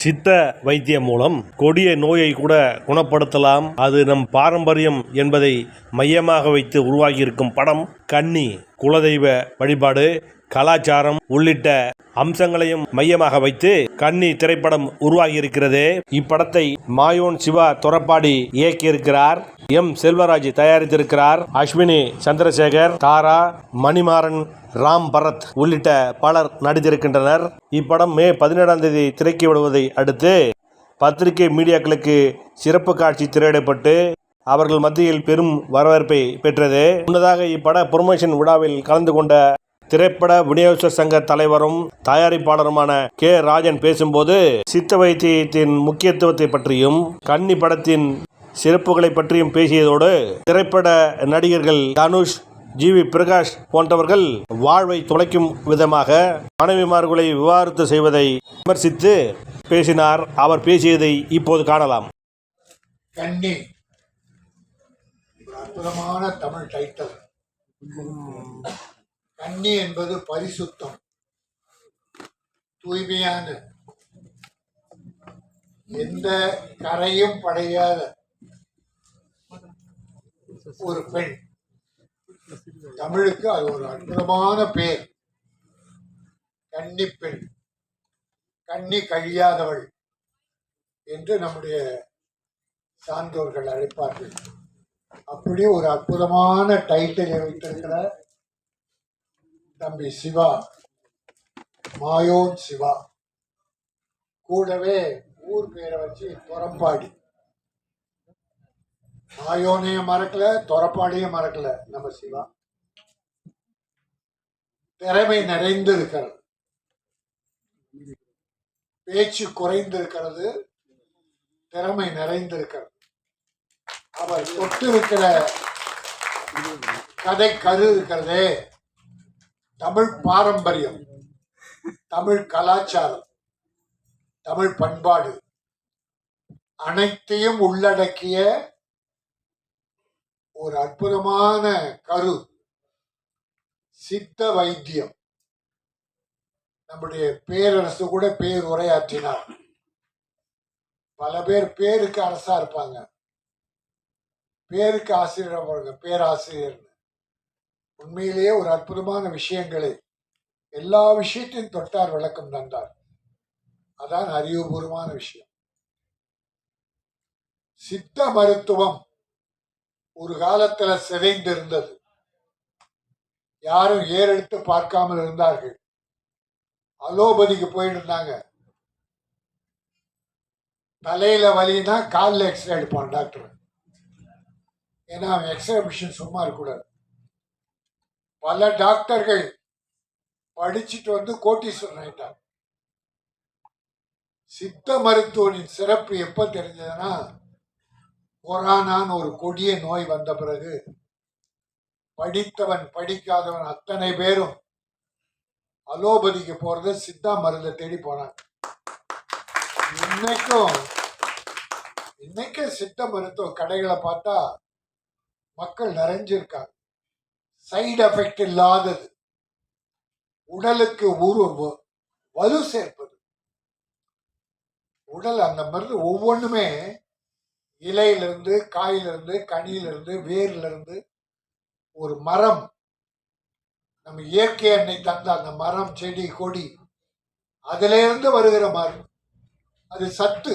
சித்த வைத்தியம் மூலம் கொடிய நோயை கூட குணப்படுத்தலாம். அது நம் பாரம்பரியம் என்பதை மையமாக வைத்து உருவாகியிருக்கும் படம் கன்னி. குலதெய்வ வழிபாடு, கலாச்சாரம் உள்ளிட்ட அம்சங்களையும் மையமாக வைத்து கன்னி திரைப்படம் உருவாகியிருக்கிறது. இப்படத்தை மாயோன் சிவா தொரப்பாடி இயக்கியிருக்கிறார். எம் செல்வராஜ் தயாரித்திருக்கிறார். அஸ்வினி சந்திரசேகர், தாரா, மணிமாறன், ராம் பரத் உள்ளிட்ட பலர் நடித்திருக்கின்றனர். இப்படம் மே 17 திரைக்கு விடுவதை அடுத்து பத்திரிகை மீடியாக்களுக்கு சிறப்பு காட்சி திரையிடப்பட்டு அவர்கள் மத்தியில் பெரும் வரவேற்பை பெற்றது. முன்னதாக இப்பட புரமோஷன் விழாவில் கலந்து கொண்ட திரைப்பட விநியோகஸ்தர் சங்க தலைவரும் தயாரிப்பாளருமான கே ராஜன் பேசும்போது சித்த வைத்தியத்தின் முக்கியத்துவத்தை பற்றியும் கன்னி படத்தின் சிறப்புகளை பற்றியும் பேசியதோடு திரைப்பட நடிகர்கள் தனுஷ், ஜிவி பிரகாஷ் போன்றவர்கள் வாழ்வை தொலைக்கும் விதமாக மனைவிமார்களை விவாகரத்து செய்வதை விமர்சித்து பேசினார். அவர் பேசியதை இப்போது காணலாம். கன்னி அற்புதமான தமிழ் டைட்டில். கன்னி என்பது பரிசுத்தம், தூய்மையான, எந்த கரையும் படையாத ஒரு பெண். தமிழுக்கு அது ஒரு அற்புதமான பேர். கன்னி பெண், கன்னி கழியாதவள் என்று நம்முடைய சான்றோர்கள் அழைப்பார்கள். அப்படி ஒரு அற்புதமான டைட்டிலை வைத்திருக்கிற தம்பி சிவா, மாயோன் சிவா, கூடவே ஊர் பேரை வச்சு தொரப்பாடி. மாயோனையும் மறக்கல, தொரப்பாடியும் மறக்கல. நம்ம சிவா திறமை நிறைந்து இருக்கிறது, பேச்சு குறைந்திருக்கிறது, திறமை நிறைந்திருக்கிறது. அவர் தொட்டிருக்கிற கதை கரு இருக்கிறதே, தமிழ் பாரம்பரியம், தமிழ் கலாச்சாரம், தமிழ் பண்பாடு அனைத்தையும் உள்ளடக்கிய ஒரு அற்புதமான கரு. சித்த வைத்தியம். நம்முடைய பேரரசு கூட பேர் உரையாற்றினார். பல பேர் பேருக்கு அரசா இருப்பாங்க, பேருக்கு ஆசிரியர், பேராசிரியர். உண்மையிலேயே ஒரு அற்புதமான விஷயங்களை, எல்லா விஷயத்தையும் தொட்டார், விளக்கம் தந்தார். அதான் அறிவுபூர்வமான விஷயம். சித்த மருத்துவம் ஒரு காலத்துல சிதைந்திருந்தது. யாரும் ஏறெடுத்து பார்க்காமல் இருந்தார்கள். அலோபதிக்கு போயிட்டு இருந்தாங்க. தலையில வலினா காலில் எக்ஸ்ரே எடுப்பான் டாக்டர். ஏன்னா அவன் எக்ஸ்ரே மிஷின் சும்மா இருக்கக்கூடாது. பல டாக்டர்கள் படிச்சுட்டு வந்து கோட்டீஸ்வரன் ஆயிட்டாங்க. சித்த மருத்துவனின் சிறப்பு எப்ப தெரிஞ்சதுன்னா, கொரோனான்னு ஒரு கொடிய நோய் வந்த பிறகு படித்தவன் படிக்காதவன் அத்தனை பேரும் அலோபதிக்கு போறது, சித்தா மருந்தை தேடி போனாங்க. இன்னைக்கும் சித்த மருத்துவ கடைகளை பார்த்தா மக்கள் நிறைஞ்சிருக்காங்க. சைடு எஃபெக்ட் இல்லாதது, உடலுக்கு வலு சேர்ப்பது. உடல் அந்த மருந்து ஒவ்வொன்றுமே இலையிலிருந்து, காயிலிருந்து, கனியிலிருந்து, வேரிலிருந்து, ஒரு மரம், நம்ம இயற்கை எண்ணெய் தந்த அந்த மரம், செடி, கொடி, அதிலிருந்து வருகிற மரம். அது சத்து.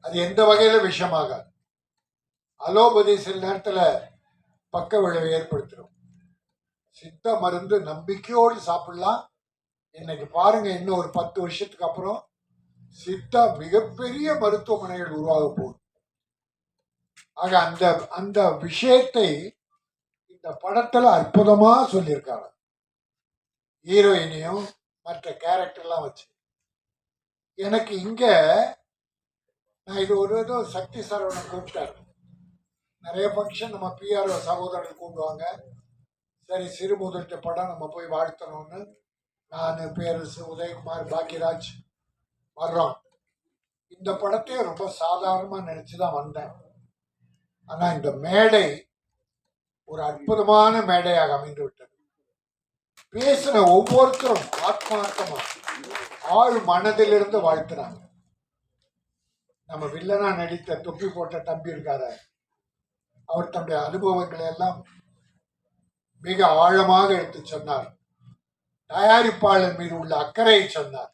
அது எந்த வகையில விஷமாகாது. அலோபதி சில நேரத்துல பக்க விளைவை ஏற்படுத்திடும். சித்த மருந்து நம்பிக்கையோடு சாப்பிடலாம். இன்னைக்கு பாருங்க, இன்னும் ஒரு 10 வருஷத்துக்கு அப்புறம் சித்தா மிகப்பெரிய மருத்துவமனைகள் உருவாக போகுது. ஆக அந்த விஷயத்தை இந்த படத்துல அற்புதமா சொல்லியிருக்காங்க. ஹீரோயினையும் மற்ற கேரக்டர்லாம் வச்சு. எனக்கு இங்க நான் இது ஒரு ஏதோ சக்தி சரவணன் கூப்பிட்டாரு. நிறைய ஃபங்க்ஷன் நம்ம பிஆர்ஓ சகோதரர்கள் கூப்பிடுவாங்க. சரி, சிறு முதலீட்டு படம் நம்ம போய் வாழ்த்தணும்னு நான், பேரரசு, உதயகுமார், பாக்கியராஜ் வர்றோம். இந்த படத்தையும் ரொம்ப சாதாரணமா நினைச்சுதான் வந்தேன். ஆனா இந்த மேடை ஒரு அற்புதமான மேடையாக அமைந்து விட்டது. பேசுற ஒவ்வொருத்தரும் ஆத்மார்த்தமா ஆள் மனதிலிருந்து வாழ்த்துறாங்க. நம்ம வில்லனா நடித்த தொப்பி போட்ட தம்பி இருக்காரு, அவர் தன்னுடைய அனுபவங்களை எல்லாம் மிக ஆழமாக எடுத்து சொன்னார். தயாரிப்பாளர் மீது உள்ள அக்கறையை சொன்னார்.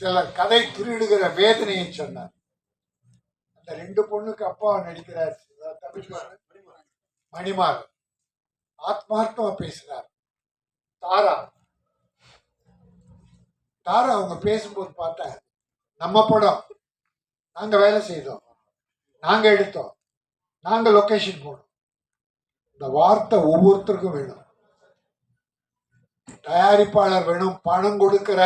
சில கதை திருடுகிற வேதனையை சொன்னார். அந்த 2 பொண்ணுக்கு அப்பா நடிக்கிறார் மணிமார், ஆத்மார்த்தமா பேசினார். தாரா தாரா அவங்க பேசும்போது பார்த்தேன், நம்ம படம், நாங்க வேலை செய்தோம், நாங்க எடுத்தோம், நாங்க லொகேஷன் போனோம். இந்த வார்த்தை ஒவ்வொருத்தருக்கும் வேணும். தயாரிப்பாளர் வேணும், பணம் கொடுக்கிற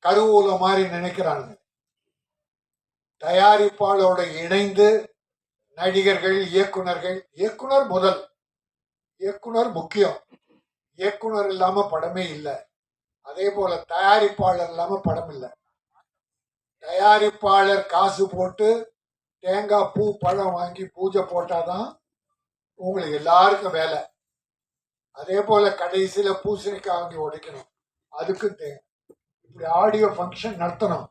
கருவூல மாதிரி நினைக்கிறானுங்க. தயாரிப்பாளரோட இணைந்து நடிகர்கள், இயக்குனர் முதல், இயக்குனர் முக்கியம். இயக்குனர் இல்லாம படமே இல்லை. அதே போல தயாரிப்பாளர் இல்லாம படம் இல்லை. தயாரிப்பாளர் காசு போட்டு தேங்காய் பூ பழம் வாங்கி பூஜை போட்டாதான் உங்களுக்கு எல்லாருக்கும் வேலை. அதே போல கடைசியில பூசணிக்காய் வாங்கி உடைக்கணும், அதுக்கும் தேவை. இப்படி ஆடியோ ஃபங்க்ஷன் நடத்தணும்.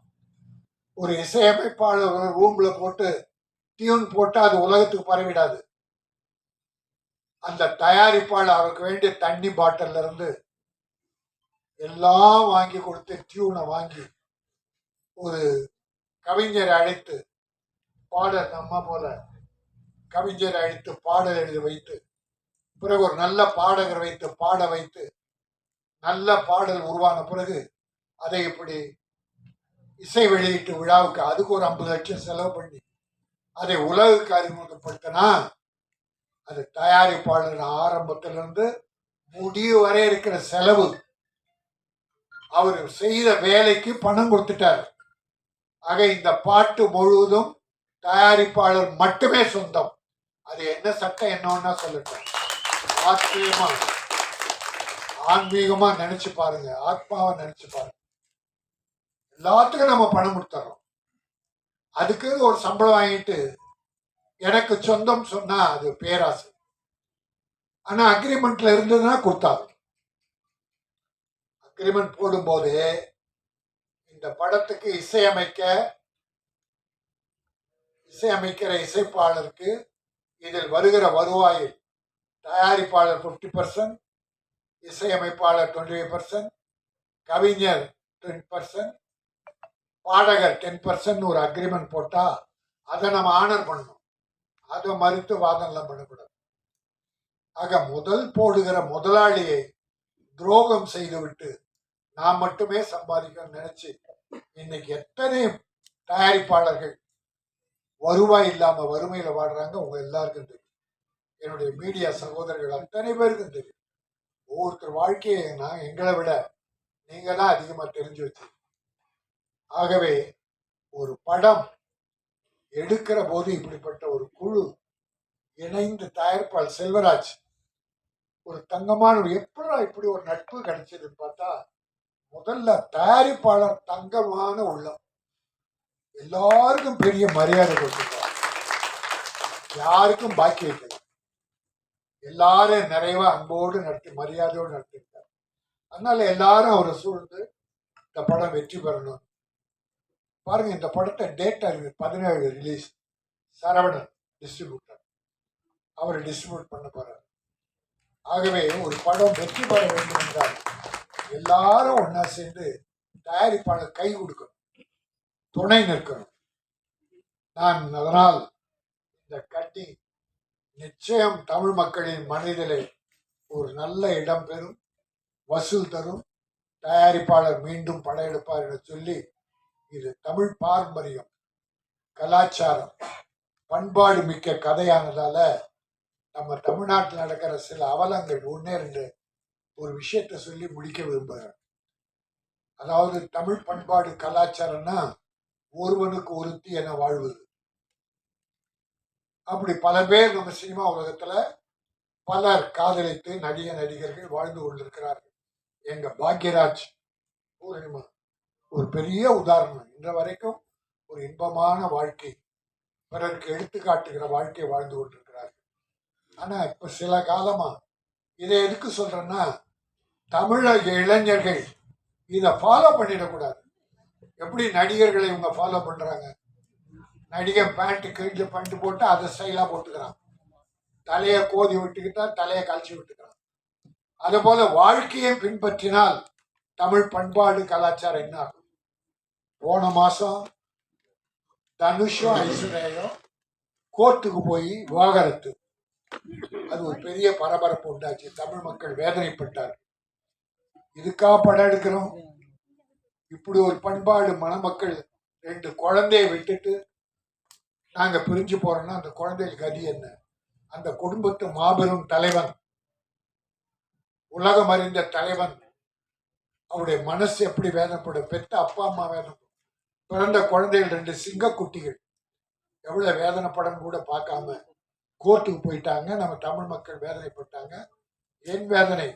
ஒரு இசையமைப்பாளர் ஒரு ரூம்ல போட்டு டியூன் போட்டு அது உலகத்துக்கு பரவிடாது. அந்த தயாரிப்பாளர் அவருக்கு வேண்டிய தண்ணி பாட்டில் இருந்து எல்லாம் வாங்கி கொடுத்து டியூனை வாங்கி ஒரு கவிஞரை அழைத்து பாடல், நம்ம போல கவிஞரை அழைத்து பாடல் எழுதி வைத்து, பிறகு ஒரு நல்ல பாடகர் வைத்து பாட வைத்து, நல்ல பாடல் உருவான பிறகு அதை இப்படி இசை வெளியீட்டு விழாவுக்கு அதுக்கு ஒரு 50 லட்சம் செலவு பண்ணி அதை உலகுக்கு அறிமுகப்படுத்தினா, அது தயாரிப்பாளர் ஆரம்பத்திலிருந்து முடிவு வரை இருக்கிற செலவு. அவர் செய்த வேலைக்கு பணம் கொடுத்துட்டார். ஆக இந்த பாட்டு முழுவதும் தயாரிப்பாளர் மட்டுமே சொந்தம். அது என்ன சட்டம் என்னன்னா சொல்லட்டும். ஆத்மீகமா ஆன்மீகமா நினைச்சு பாருங்க, ஆத்மாவை நினைச்சு பாருங்க. எல்லாத்துக்கும் நம்ம பணம் கொடுத்துறோம். அதுக்கு ஒரு சம்பளம் வாங்கிட்டு எனக்கு சொந்தம் சொன்னா அது பேராசை. ஆனா அக்ரிமெண்ட்ல இருந்ததுன்னா கொடுத்தாங்க. அக்ரிமெண்ட் போடும்போது இந்த படத்துக்கு இசையமைக்கிற இசைப்பாளருக்கு இதில் வருகிற வருவாயில் தயாரிப்பாளர் 50%, இசையமைப்பாளர் 25%, கவிஞர் 20%, பாடகர் 10% ஒரு அக்ரிமெண்ட் போட்டா அதை நம்ம ஆனர் பண்ணணும். அதை மறுத்து வாதம்லாம் பண்ணக்கூடாது. ஆக முதல் போடுகிற முதலாளியை துரோகம் செய்துவிட்டு நான் மட்டுமே சம்பாதிக்க நினைச்சு இன்னைக்கு எத்தனை தயாரிப்பாளர்கள் வருவாய் இல்லாம வறுமையில வாடுறாங்க. உங்க எல்லாருக்கும் தெரியும். என்னுடைய மீடியா சகோதரர்கள் அத்தனை பேருக்கும் தெரியும். ஒவ்வொருத்தர் வாழ்க்கையை நான் எங்களை விட நீங்க தான் அதிகமா தெரிஞ்சு வச்சு. ஆகவே ஒரு படம் எடுக்கிற போது இப்படிப்பட்ட ஒரு குழு இணைந்து, தயாரிப்பாளர் செல்வராஜ் ஒரு தங்கமான எப்படி இப்படி ஒரு நட்பு கிடைச்சதுன்னு பார்த்தா, முதல்ல தயாரிப்பாளர் தங்கமான உள்ளம், எல்லாருக்கும் பெரிய மரியாதை கொடுத்துருக்கார். யாருக்கும் பாக்கி வைக்கல. எல்லாரும் நிறைவா அன்போடு நடத்தி மரியாதையோடு நடத்திருக்கார். அதனால எல்லாரும் அவரை சூழ்ந்து இந்த படம் வெற்றி பெறணும். பாருங்க, இந்த படத்தை டேட் அறிவு 17 ரிலீஸ். சரவணன் டிஸ்ட்ரிபியூட்டர், அவர் டிஸ்ட்ரிபியூட் பண்ண போறார். ஆகவே ஒரு படம் வெற்றி பெற வேண்டும் என்றால் எல்லாரும் ஒன்னா சேர்ந்து தயாரிப்பாளர் கை கொடுக்கணும், துணை நிற்கணும். நான் அதனால் இந்த கட்டி நிச்சயம் தமிழ் மக்களின் மனதிலே ஒரு நல்ல இடம் பெறும், வசூல் தரும், தயாரிப்பாளர் மீண்டும் படையெடுப்பார் என சொல்லி, இது தமிழ் பாரம்பரியம், கலாச்சாரம், பண்பாடு மிக்க கதையானதால நம்ம தமிழ்நாட்டில் நடக்கிற சில அவலங்கள் 1-2 ஒரு விஷயத்தை சொல்லி முடிக்க விரும்புகிறேன். அதாவது தமிழ் பண்பாடு கலாச்சாரம்னா ஒருவனுக்கு ஒருத்தி என வாழ்வது. அப்படி பல பேர் நம்ம சினிமா உலகத்துல பலர் காதலித்து நடிகர்கள் வாழ்ந்து கொண்டிருக்கிறார்கள். எங்க பாக்யராஜ், பூர்ணிமா ஒரு பெரிய உதாரணம். இன்ற வரைக்கும் ஒரு இன்பமான வாழ்க்கை, பிறருக்கு எடுத்துக்காட்டுகிற வாழ்க்கை வாழ்ந்து கொண்டிருக்கிறார்கள். ஆனா இப்ப சில காலமா இதை எதுக்கு சொல்றேன்னா, தமிழக இளைஞர்கள் இதை ஃபாலோ பண்ணிடக்கூடாது. எப்படி நடிகர்களை இவங்க ஃபாலோ பண்றாங்க? நடிகர் பேண்ட் கிழிஞ்ச பேண்ட் போட்டு அதை ஸ்டைலா போட்டுக்கிறான், தலையை கோதி விட்டுக்கிட்டா தலையை கழிச்சு விட்டுக்கிறான். அது போல வாழ்க்கையை பின்பற்றினால் தமிழ் பண்பாடு கலாச்சாரம் என்ன ஆகும்? போன மாசம் தனுஷும் ஐஸ்வர்யாவும் கோர்ட்டுக்கு போய் விவாகரத்து. அது ஒரு பெரிய பரபரப்பு உண்டாச்சு. தமிழ் மக்கள் வேதனைப்பட்டார். இதுக்கா படம் எடுக்கிறோம்? இப்படி ஒரு பண்பாடு மணமக்கள் 2 குழந்தையை விட்டுட்டு நாங்க பிரிஞ்சு போறோம்னா அந்த குழந்தைகள் கதி என்ன? அந்த குடும்பத்து மாபெரும் தலைவன், உலகம் அறிந்த தலைவன், அவருடைய மனசு எப்படி வேதனைப்படும்? பெத்த அப்பா அம்மா வேதனைப்படும். பிறந்த குழந்தைகள் 2 சிங்க குட்டிகள் எவ்வளவு வேதனைப்படம் கூட பார்க்காம கோர்ட்டுக்கு போயிட்டாங்க. நம்ம தமிழ் மக்கள் வேதனைப்பட்டாங்க. என் வேதனை,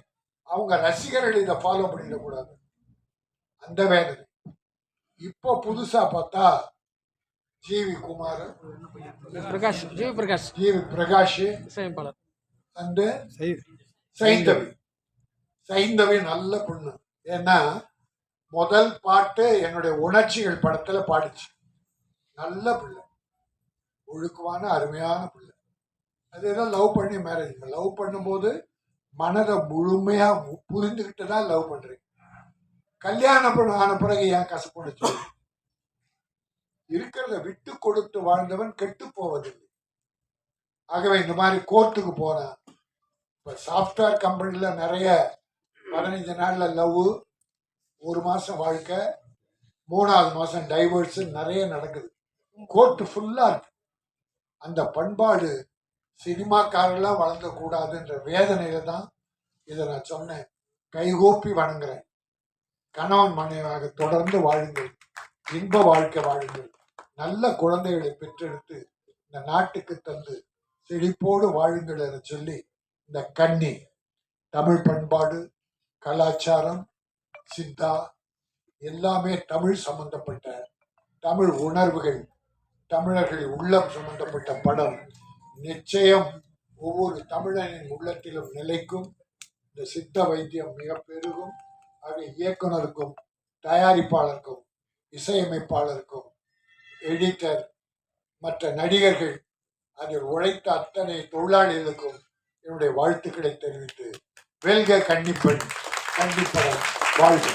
அவங்க ரசிகர்கள் இதை ஃபாலோ பண்ணிடக்கூடாது, அந்த வேதனை. இப்போ புதுசா பார்த்தா ஜிவி குமார், ஜிவி பிரகாஷ் அந்த சைந்தவி நல்ல பொண்ணு. ஏன்னா முதல் பாட்டு என்னுடைய உணர்ச்சிகள் படத்துல பாடிச்சு. நல்ல பிள்ளை, ஒழுக்கமான அருமையான பிள்ளை. அதுதான் லவ் பண்ணி மேரேஜ். லவ் பண்ணும்போது மனதை முழுமையா புரிந்துகிட்டு தான் லவ் பண்றீங்க. கல்யாணம் ஆன பிறகு ஏன் கசப்படுச்சு? இருக்கிறத விட்டு கொடுத்து வாழ்ந்தவன் கெட்டு போவதில்லை. ஆகவே இந்த மாதிரி கோர்ட்டுக்கு போறான். இப்ப சாஃப்ட்வேர் கம்பெனில நிறைய 15 நாள்ல லவ், 1 மாசம் வாழ்க்கை, 3வது மாசம் டைவர்ஸ் நிறைய நடக்குது. கோர்ட்டு ஃபுல்லா இருக்கு. அந்த பண்பாடு சினிமாக்காரெல்லாம் வழங்கக்கூடாதுன்ற வேதனையில தான் இதை நான் சொன்னேன். கைகோப்பி வணங்குறேன். கணவன் மனைவியாக தொடர்ந்து வாழுங்கள், இன்ப வாழ்க்கை வாழுங்கள், நல்ல குழந்தைகளை பெற்றெடுத்து இந்த நாட்டுக்கு தந்து செழிப்போடு வாழுங்கள் என சொல்லி, இந்த கன்னி தமிழ் பண்பாடு கலாச்சாரம் சித்தா எல்லாமே தமிழ் சம்பந்தப்பட்ட, தமிழ் உணர்வுகள், தமிழர்களின் உள்ளம் சம்பந்தப்பட்ட படம் நிச்சயம் ஒவ்வொரு தமிழனின் உள்ளத்திலும் நிலைக்கும். இந்த சித்த வைத்தியம் மிக பெருகும். ஆக இயக்குனருக்கும் தயாரிப்பாளருக்கும் இசையமைப்பாளருக்கும் எடிட்டர் மற்ற நடிகர்கள் அதில் உழைத்த அத்தனை தொழிலாளிகளுக்கும் என்னுடைய வாழ்த்துக்களை தெரிவித்து வெல்க கன்னிப்பெண், கண்டிப்பட வாழ்க.